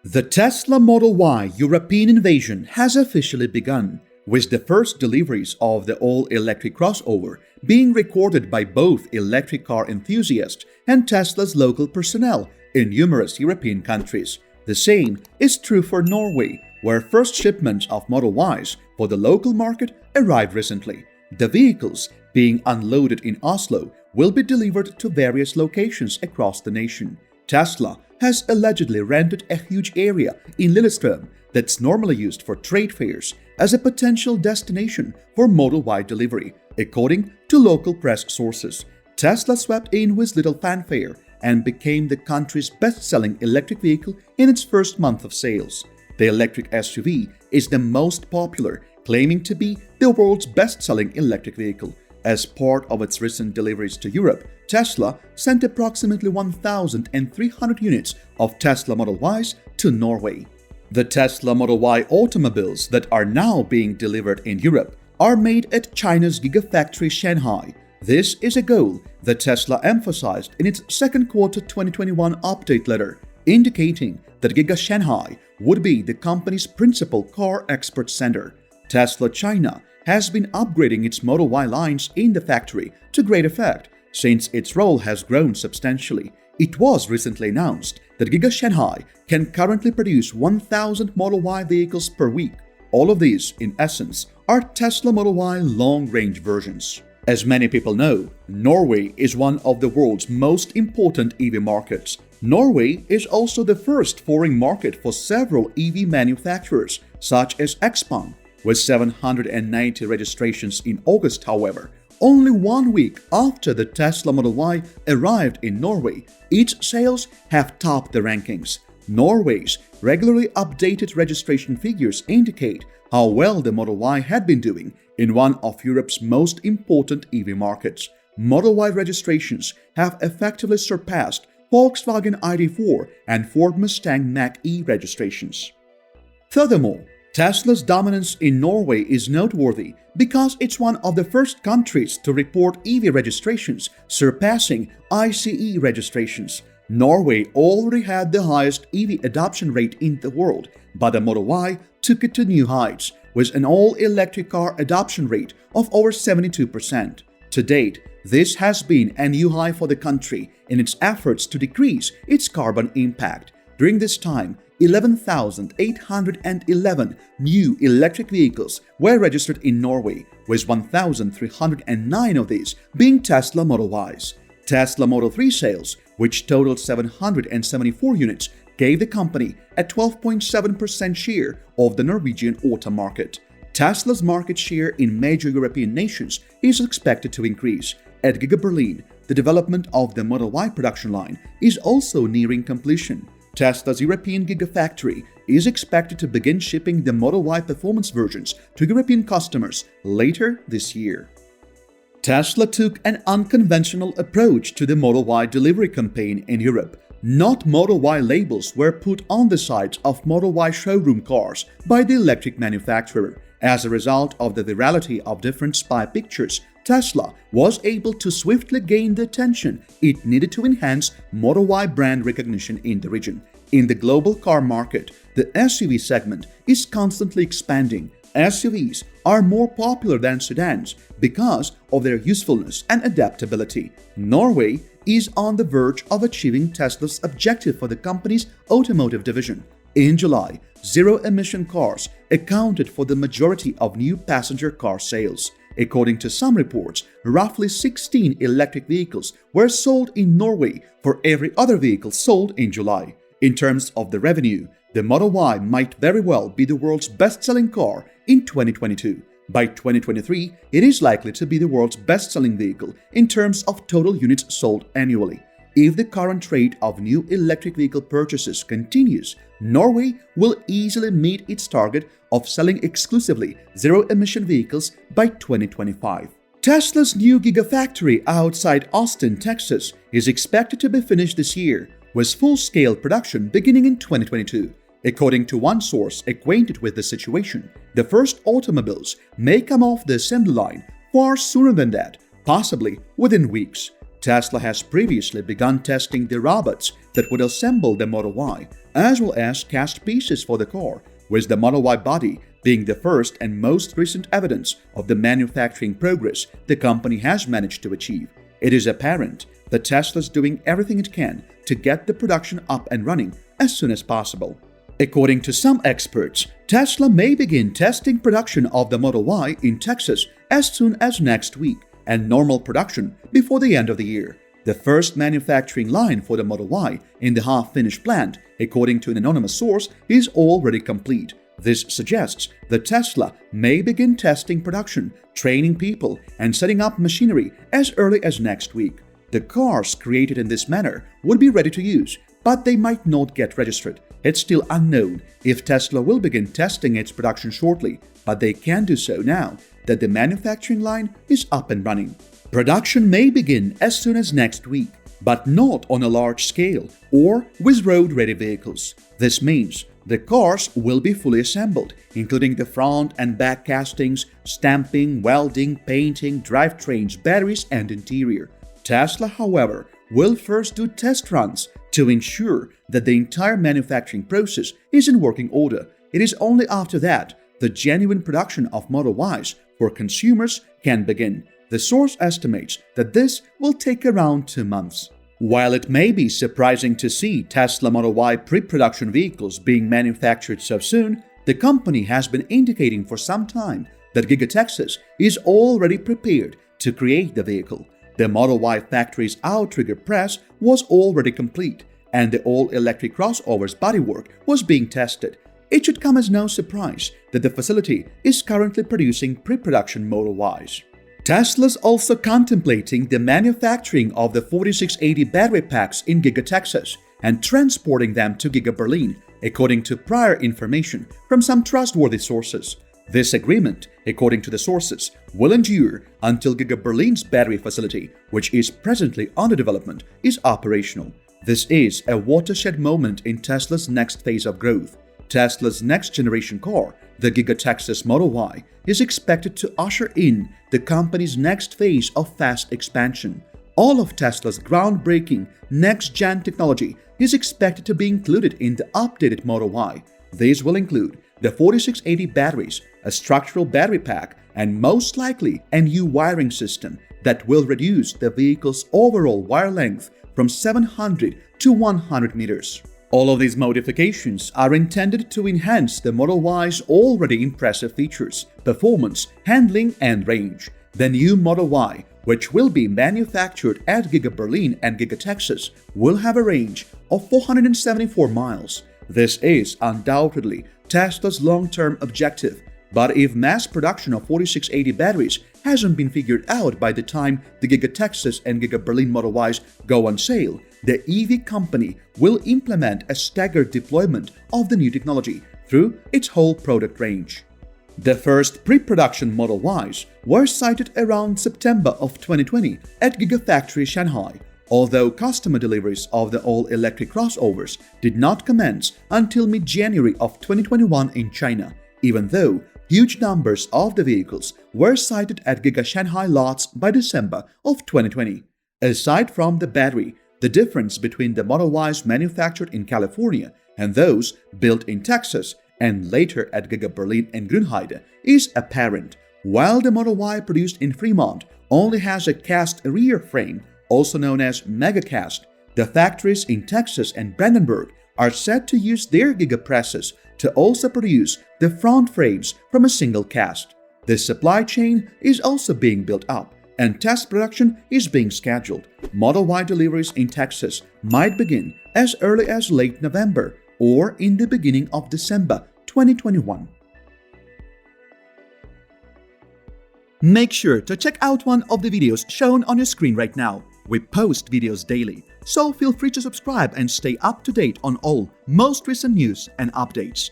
The Tesla Model Y European invasion has officially begun, with the first deliveries of the all-electric crossover being recorded by both electric car enthusiasts and Tesla's local personnel in numerous European countries. The same is true for Norway, where first shipments of Model Ys for the local market arrived recently. The vehicles, being unloaded in Oslo, will be delivered to various locations across the nation. Tesla has allegedly rented a huge area in Lillestrom that's normally used for trade fairs as a potential destination for Model Y delivery, according to local press sources. Tesla swept in with little fanfare and became the country's best-selling electric vehicle in its first month of sales. The electric SUV is the most popular, claiming to be the world's best-selling electric vehicle. As part of its recent deliveries to Europe, Tesla sent approximately 1,300 units of Tesla Model Ys to Norway. The Tesla Model Y automobiles that are now being delivered in Europe are made at China's Gigafactory Shanghai. This is a goal that Tesla emphasized in its second quarter 2021 update letter, indicating that Giga Shanghai would be the company's principal car export center. Tesla China has been upgrading its Model Y lines in the factory to great effect since its role has grown substantially. It was recently announced that Giga Shanghai can currently produce 1,000 Model Y vehicles per week. All of these, in essence, are Tesla Model Y long-range versions. As many people know, Norway is one of the world's most important EV markets. Norway is also the first foreign market for several EV manufacturers, such as Xpeng. With 790 registrations in August, however, only 1 week after the Tesla Model Y arrived in Norway, its sales have topped the rankings. Norway's regularly updated registration figures indicate how well the Model Y had been doing in one of Europe's most important EV markets. Model Y registrations have effectively surpassed Volkswagen ID.4 and Ford Mustang Mach-E registrations. Furthermore, Tesla's dominance in Norway is noteworthy because it's one of the first countries to report EV registrations surpassing ICE registrations. Norway already had the highest EV adoption rate in the world, but the Model Y took it to new heights with an all-electric car adoption rate of over 72%. To date, this has been a new high for the country in its efforts to decrease its carbon impact. During this time, 11,811 new electric vehicles were registered in Norway, with 1,309 of these being Tesla Model Ys. Tesla Model 3 sales, which totaled 774 units, gave the company a 12.7% share of the Norwegian auto market. Tesla's market share in major European nations is expected to increase. At Giga Berlin, the development of the Model Y production line is also nearing completion. Tesla's European Gigafactory is expected to begin shipping the Model Y performance versions to European customers later this year. Tesla took an unconventional approach to the Model Y delivery campaign in Europe. Not Model Y labels were put on the sides of Model Y showroom cars by the electric manufacturer. As a result of the virality of different spy pictures, Tesla was able to swiftly gain the attention it needed to enhance Model Y brand recognition in the region. In the global car market, the SUV segment is constantly expanding. SUVs are more popular than sedans because of their usefulness and adaptability. Norway is on the verge of achieving Tesla's objective for the company's automotive division. In July, zero-emission cars accounted for the majority of new passenger car sales. According to some reports, roughly 16 electric vehicles were sold in Norway for every other vehicle sold in July. In terms of the revenue, the Model Y might very well be the world's best-selling car in 2022. By 2023, it is likely to be the world's best-selling vehicle in terms of total units sold annually. If the current rate of new electric vehicle purchases continues, Norway will easily meet its target of selling exclusively zero-emission vehicles by 2025. Tesla's new Gigafactory outside Austin, Texas is expected to be finished this year, with full-scale production beginning in 2022. According to one source acquainted with the situation, the first automobiles may come off the assembly line far sooner than that, possibly within weeks. Tesla has previously begun testing the robots that would assemble the Model Y, as well as cast pieces for the car, with the Model Y body being the first and most recent evidence of the manufacturing progress the company has managed to achieve. It is apparent that Tesla is doing everything it can to get the production up and running as soon as possible. According to some experts, Tesla may begin testing production of the Model Y in Texas as soon as next week, and normal production before the end of the year. The first manufacturing line for the Model Y in the half-finished plant, according to an anonymous source, is already complete. This suggests that Tesla may begin testing production, training people, and setting up machinery as early as next week. The cars created in this manner would be ready to use, but they might not get registered. It's still unknown if Tesla will begin testing its production shortly, but they can do so now that the manufacturing line is up and running. Production may begin as soon as next week, but not on a large scale or with road-ready vehicles. This means the cars will be fully assembled, including the front and back castings, stamping, welding, painting, drivetrains, batteries, and interior. Tesla, however, will first do test runs to ensure that the entire manufacturing process is in working order. It is only after that the genuine production of Model Ys for consumers can begin. The source estimates that this will take around 2 months. While it may be surprising to see Tesla Model Y pre-production vehicles being manufactured so soon, the company has been indicating for some time that Giga Texas is already prepared to create the vehicle. The Model Y factory's outrigger press was already complete, and the all-electric crossover's bodywork was being tested. It should come as no surprise that the facility is currently producing pre-production Model Ys. Tesla's also contemplating the manufacturing of the 4680 battery packs in Giga Texas and transporting them to Giga Berlin, according to prior information from some trustworthy sources. This agreement, according to the sources, will endure until Giga Berlin's battery facility, which is presently under development, is operational. This is a watershed moment in Tesla's next phase of growth. Tesla's next-generation car, the Giga Texas Model Y, is expected to usher in the company's next phase of fast expansion. All of Tesla's groundbreaking next-gen technology is expected to be included in the updated Model Y. These will include the 4680 batteries, a structural battery pack, and most likely a new wiring system that will reduce the vehicle's overall wire length from 700 to 100 meters. All of these modifications are intended to enhance the Model Y's already impressive features, performance, handling, and range. The new Model Y, which will be manufactured at Giga Berlin and Giga Texas, will have a range of 474 miles. This is undoubtedly Tesla's long-term objective, but if mass production of 4680 batteries hasn't been figured out by the time the Giga Texas and Giga Berlin Model Ys go on sale, the EV company will implement a staggered deployment of the new technology through its whole product range. The first pre-production Model Ys were sighted around September of 2020 at Gigafactory Shanghai, although customer deliveries of the all-electric crossovers did not commence until mid-January of 2021 in China, even though huge numbers of the vehicles were sighted at Giga Shanghai lots by December of 2020. Aside from the battery, the difference between the Model Ys manufactured in California and those built in Texas and later at Giga Berlin and Grünheide is apparent. While the Model Y produced in Fremont only has a cast rear frame, also known as mega cast, the factories in Texas and Brandenburg are set to use their Giga presses to also produce the front frames from a single cast. The supply chain is also being built up, and test production is being scheduled. Model Y deliveries in Texas might begin as early as late November or in the beginning of December 2021. Make sure to check out one of the videos shown on your screen right now. We post videos daily, so feel free to subscribe and stay up to date on all most recent news and updates.